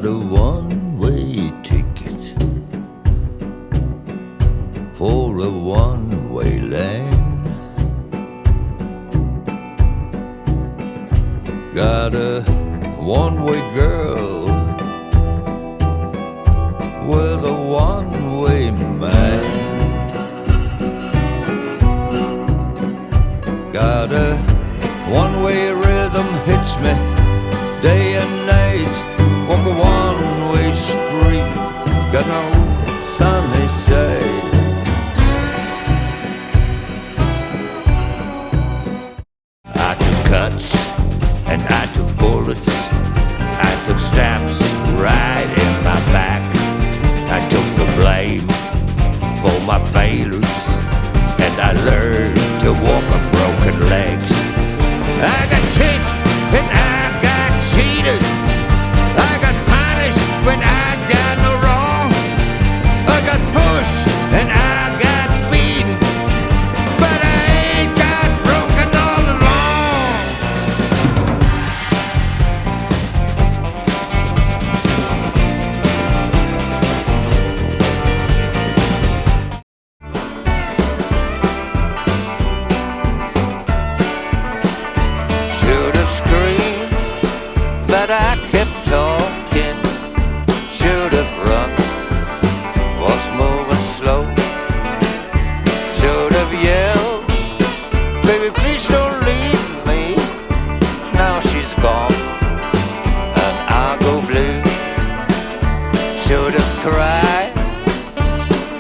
got a one-way ticket for a one-way land. Got a one-way girl with a one-way man. Got a one-way rhythm hits me day and night. Walk a one-way street, got no sunny side. I took cuts and I took bullets. I took stabs right in my back. I took the blame for my failures, and I learned to walk on broken legs. I got kicked and I got cheated. I got punished when I got no wrong. I got pushed and I got beaten, but I ain't got broken all along. Should have screamed, but I kept talking. Should have run, was moving slow. Should have yelled, baby please don't leave me. Now she's gone and I go blue. Should have cried,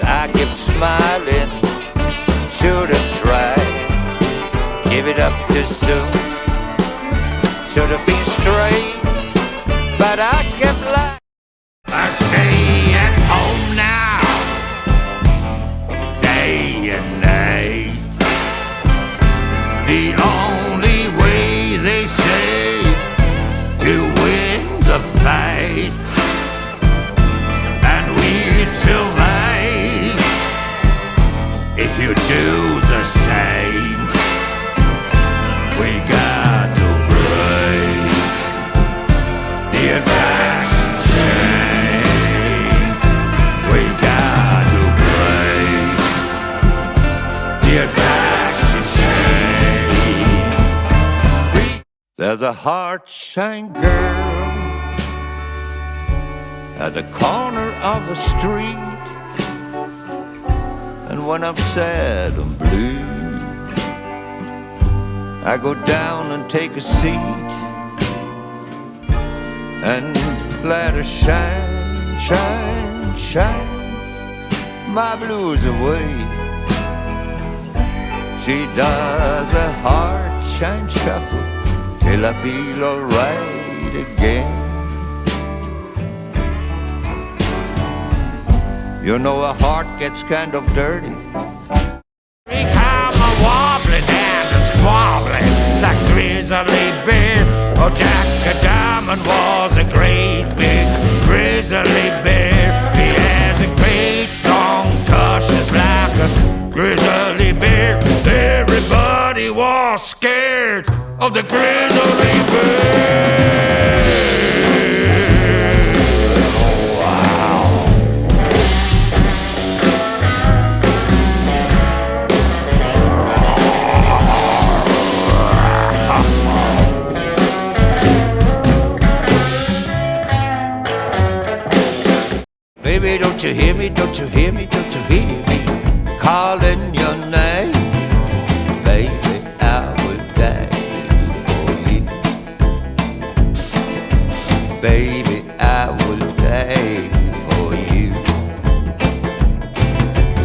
I kept smiling. Should have tried, give it up too soon. Should have been straight, but I kept lying. I stay at home now, day and night. The only way they say to win the fight, and we'll survive if you do the same. We got to break the advice chain. We got to break the advice chain. There's a heart-shine girl at the corner of the street, and when I'm sad and blue, I go down and take a seat and let her shine, shine, shine my blues away. She does a heart shine shuffle till I feel alright again. You know a heart gets kind of dirty. Become a wobbling and a squabbling like Grizzly Bear. Oh, Jack a Diamond was a great big grizzly bear. He has a great concussions like a grizzly bear. Everybody was scared of the grizzly bear. Baby, don't you hear me, don't you hear me, don't you hear me calling your name? Baby, I will die for you. Baby, I will die for you.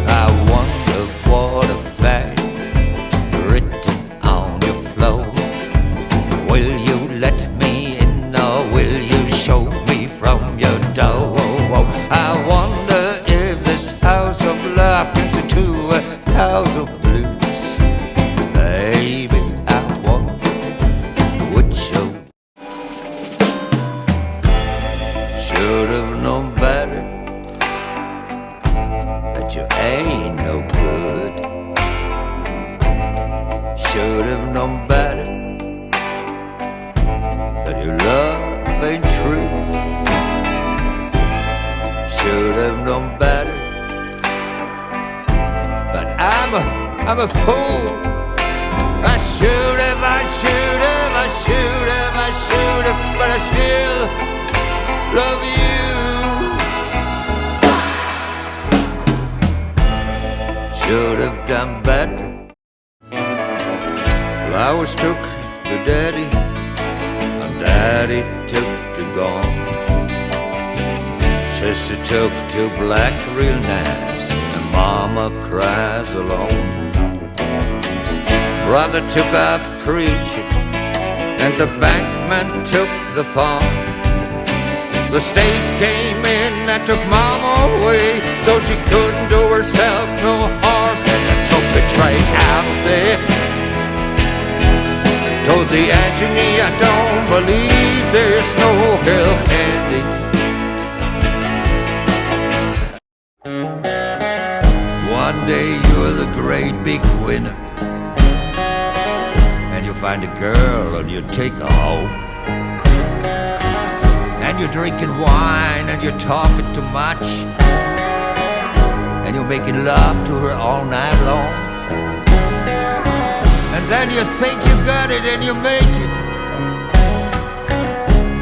I wonder what a fact written on your floor. Will you let me in or will you shove me from your door? I wonder if this house of love turns into a house of blues. Baby, I wonder would you should have known better that you ain't no good. Should have known better that your love ain't true. I'm a fool. I should have, I should have, I should have, I should have, but I still love you. Should have done better. Flowers took to Daddy, and Daddy took to gone. Sister took to black real nice, and Mama cries alone. Brother took up preaching, and the bankman took the farm. The state came in and took Mama away, so she couldn't do herself no harm. And I took the train out there, told the Anthony I don't believe there's no help handy. One day you're the great big winner, and you find a girl and you take her home. And you're drinking wine and you're talking too much, and you're making love to her all night long. And then you think you got it and you make it,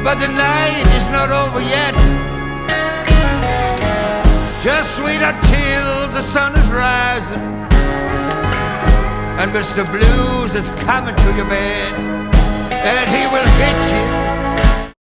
but the night is not over yet. Just wait until the sun is rising, and Mr. Blues is coming to your bed, and he will hit you